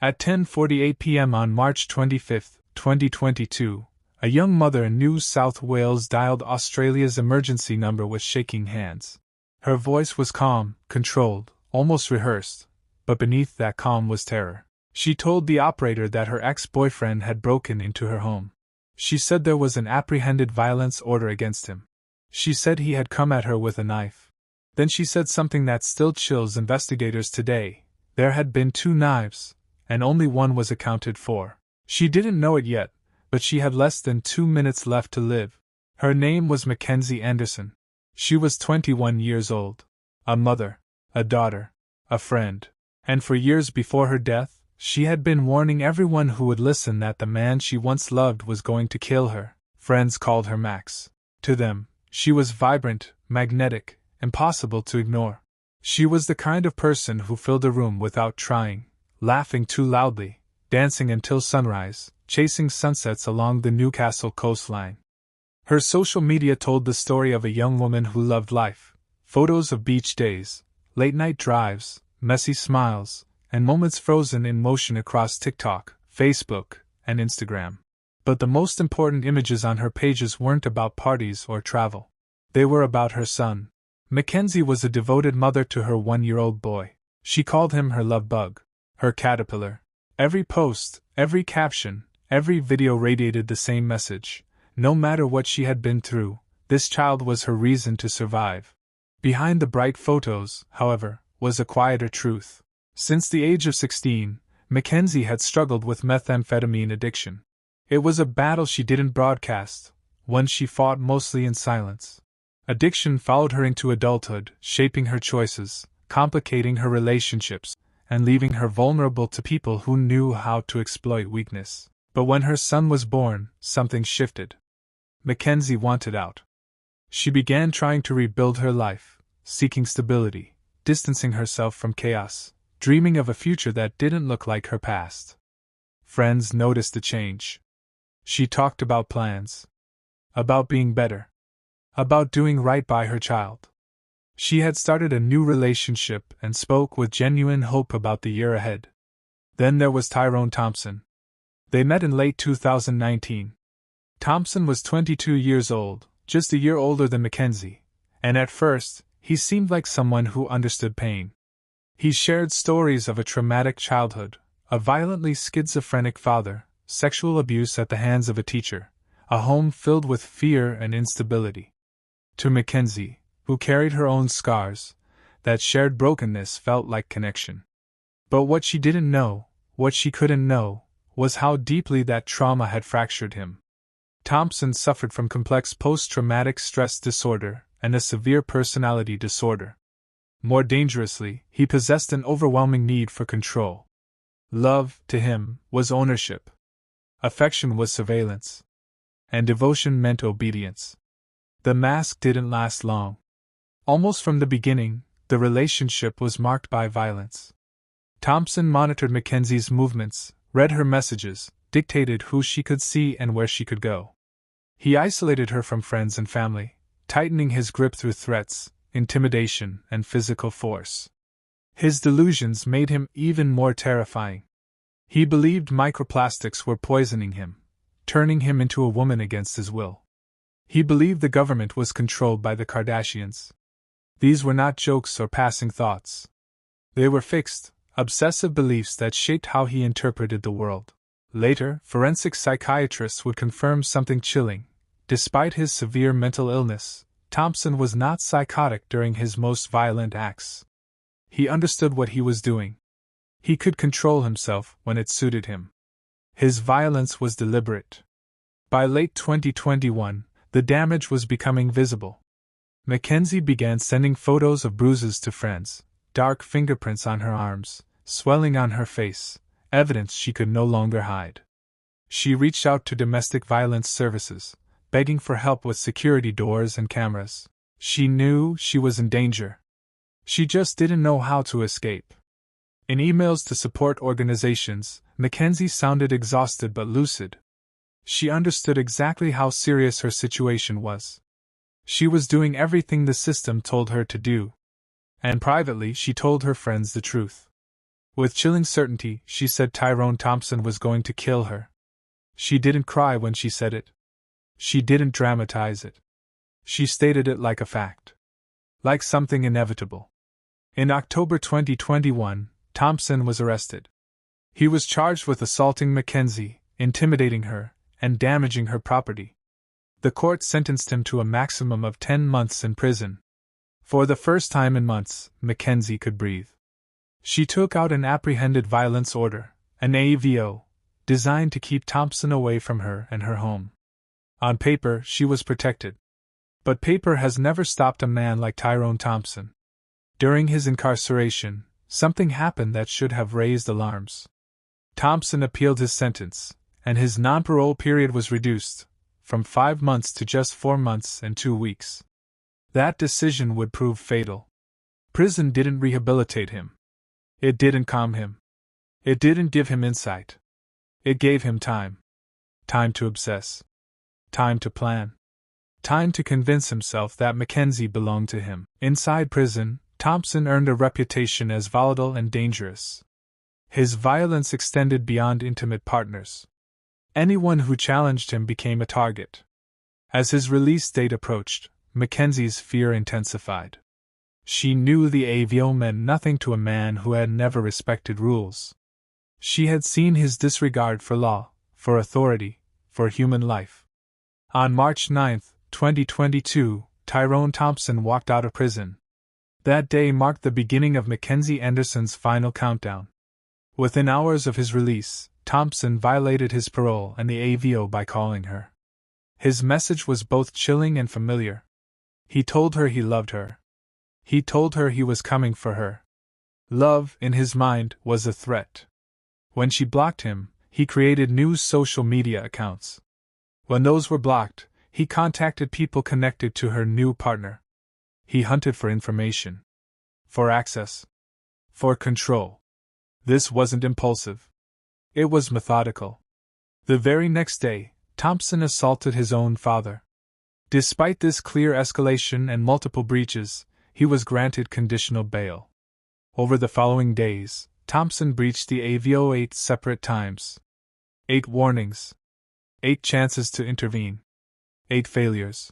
At 10:48 p.m. on March 25, 2022, a young mother in New South Wales dialed Australia's emergency number with shaking hands. Her voice was calm, controlled, almost rehearsed, but beneath that calm was terror. She told the operator that her ex-boyfriend had broken into her home. She said there was an apprehended violence order against him. She said he had come at her with a knife. Then she said something that still chills investigators today. There had been 2 knives, and only one was accounted for. She didn't know it yet, but she had less than 2 minutes left to live. Her name was Mackenzie Anderson. She was 21 years old. A mother, a daughter, a friend. And for years before her death, she had been warning everyone who would listen that the man she once loved was going to kill her. Friends called her Max. To them, she was vibrant, magnetic, impossible to ignore. She was the kind of person who filled a room without trying, laughing too loudly, dancing until sunrise, chasing sunsets along the Newcastle coastline. Her social media told the story of a young woman who loved life. Photos of beach days, late-night drives, messy smiles, and moments frozen in motion across TikTok, Facebook, and Instagram. But the most important images on her pages weren't about parties or travel. They were about her son. Mackenzie was a devoted mother to her 1-year-old boy. She called him her love bug, her caterpillar. Every post, every caption, every video radiated the same message. No matter what she had been through, this child was her reason to survive. Behind the bright photos, however, was a quieter truth. Since the age of 16, Mackenzie had struggled with methamphetamine addiction. It was a battle she didn't broadcast, one she fought mostly in silence. Addiction followed her into adulthood, shaping her choices, complicating her relationships, and leaving her vulnerable to people who knew how to exploit weakness. But when her son was born, something shifted. Mackenzie wanted out. She began trying to rebuild her life, seeking stability, distancing herself from chaos, dreaming of a future that didn't look like her past. Friends noticed the change. She talked about plans, about being better, about doing right by her child. She had started a new relationship and spoke with genuine hope about the year ahead. Then there was Tyrone Thompson. They met in late 2019. Thompson was 22 years old, just a year older than Mackenzie, and at first, he seemed like someone who understood pain. He shared stories of a traumatic childhood, a violently schizophrenic father, sexual abuse at the hands of a teacher, a home filled with fear and instability. To Mackenzie, who carried her own scars, that shared brokenness felt like connection. But what she didn't know, what she couldn't know, was how deeply that trauma had fractured him. Thompson suffered from complex post-traumatic stress disorder and a severe personality disorder. More dangerously, he possessed an overwhelming need for control. Love, to him, was ownership. Affection was surveillance. And devotion meant obedience. The mask didn't last long. Almost from the beginning, the relationship was marked by violence. Thompson monitored Mackenzie's movements, read her messages, dictated who she could see and where she could go. He isolated her from friends and family, tightening his grip through threats, intimidation, and physical force. His delusions made him even more terrifying. He believed microplastics were poisoning him, turning him into a woman against his will. He believed the government was controlled by the Kardashians. These were not jokes or passing thoughts. They were fixed, obsessive beliefs that shaped how he interpreted the world. Later, forensic psychiatrists would confirm something chilling. Despite his severe mental illness, Thompson was not psychotic during his most violent acts. He understood what he was doing. He could control himself when it suited him. His violence was deliberate. By late 2021, the damage was becoming visible. Mackenzie began sending photos of bruises to friends, dark fingerprints on her arms, swelling on her face, evidence she could no longer hide. She reached out to domestic violence services, begging for help with security doors and cameras. She knew she was in danger. She just didn't know how to escape. In emails to support organizations, Mackenzie sounded exhausted but lucid. She understood exactly how serious her situation was. She was doing everything the system told her to do. And privately she told her friends the truth. With chilling certainty, she said Tyrone Thompson was going to kill her. She didn't cry when she said it. She didn't dramatize it. She stated it like a fact. Like something inevitable. In October 2021, Thompson was arrested. He was charged with assaulting Mackenzie, intimidating her, and damaging her property. The court sentenced him to a maximum of 10 months in prison. For the first time in months, Mackenzie could breathe. She took out an apprehended violence order, an AVO, designed to keep Thompson away from her and her home. On paper, she was protected. But paper has never stopped a man like Tyrone Thompson. During his incarceration, something happened that should have raised alarms. Thompson appealed his sentence, and his non-parole period was reduced, from 5 months to just 4 months and 2 weeks. That decision would prove fatal. Prison didn't rehabilitate him. It didn't calm him. It didn't give him insight. It gave him time. Time to obsess. Time to plan. Time to convince himself that Mackenzie belonged to him. Inside prison, Thompson earned a reputation as volatile and dangerous. His violence extended beyond intimate partners. Anyone who challenged him became a target. As his release date approached, Mackenzie's fear intensified. She knew the AVO meant nothing to a man who had never respected rules. She had seen his disregard for law, for authority, for human life. On March 9, 2022, Tyrone Thompson walked out of prison. That day marked the beginning of Mackenzie Anderson's final countdown. Within hours of his release, Thompson violated his parole and the AVO by calling her. His message was both chilling and familiar. He told her he loved her. He told her he was coming for her. Love, in his mind, was a threat. When she blocked him, he created new social media accounts. When those were blocked, he contacted people connected to her new partner. He hunted for information. For access. For control. This wasn't impulsive. It was methodical. The very next day, Thompson assaulted his own father. Despite this clear escalation and multiple breaches, he was granted conditional bail. Over the following days, Thompson breached the AVO 8 separate times. 8 warnings. 8 chances to intervene. 8 failures.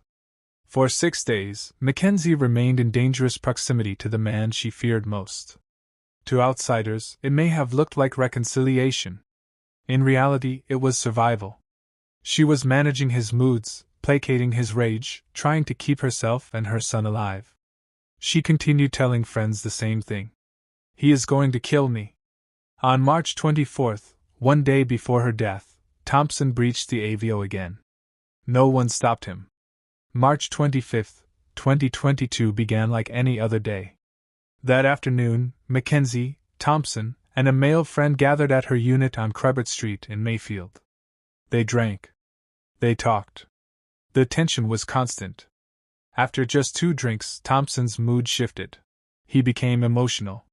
For 6 days, Mackenzie remained in dangerous proximity to the man she feared most. To outsiders, it may have looked like reconciliation. In reality, it was survival. She was managing his moods, placating his rage, trying to keep herself and her son alive. She continued telling friends the same thing. He is going to kill me. On March 24th, one day before her death, Thompson breached the AVO again. No one stopped him. March 25th, 2022 began like any other day. That afternoon, Mackenzie, Thompson, and a male friend gathered at her unit on Crebert Street in Mayfield. They drank. They talked. The tension was constant. After just 2 drinks, Thompson's mood shifted. He became emotional.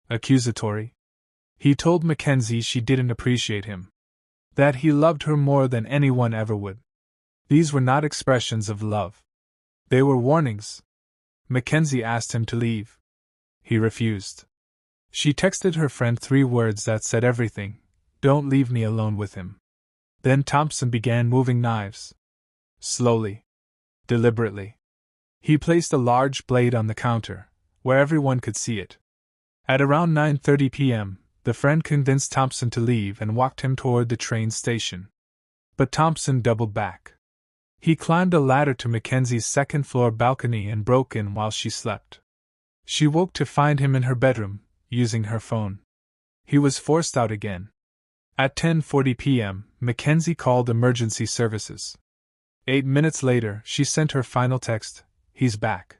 Accusatory. He told Mackenzie she didn't appreciate him. That he loved her more than anyone ever would. These were not expressions of love. They were warnings. Mackenzie asked him to leave. He refused. She texted her friend 3 words that said everything: "Don't leave me alone with him." Then Thompson began moving knives. Slowly. Deliberately. He placed a large blade on the counter, where everyone could see it. At around 9:30 p.m., the friend convinced Thompson to leave and walked him toward the train station. But Thompson doubled back. He climbed a ladder to Mackenzie's second-floor balcony and broke in while she slept. She woke to find him in her bedroom, using her phone. He was forced out again. At 10:40 p.m., Mackenzie called emergency services. 8 minutes later, she sent her final text: "He's back."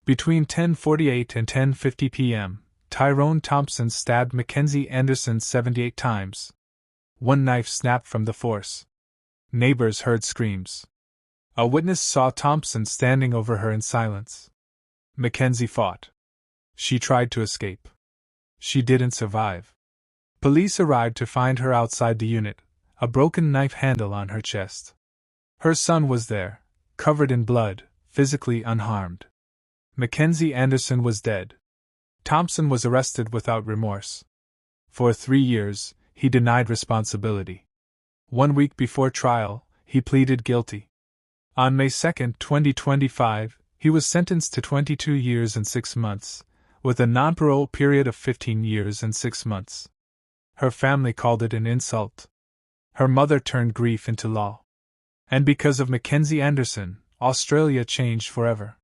Between 10:48 and 10:50 p.m., Tyrone Thompson stabbed Mackenzie Anderson 78 times. 1 knife snapped from the force. Neighbors heard screams. A witness saw Thompson standing over her in silence. Mackenzie fought. She tried to escape. She didn't survive. Police arrived to find her outside the unit, a broken knife handle on her chest. Her son was there, covered in blood, physically unharmed. Mackenzie Anderson was dead. Thompson was arrested without remorse. For 3 years, he denied responsibility. 1 week before trial, he pleaded guilty. On May 2, 2025, he was sentenced to 22 years and 6 months, with a non-parole period of 15 years and 6 months. Her family called it an insult. Her mother turned grief into law. And because of Mackenzie Anderson, Australia changed forever.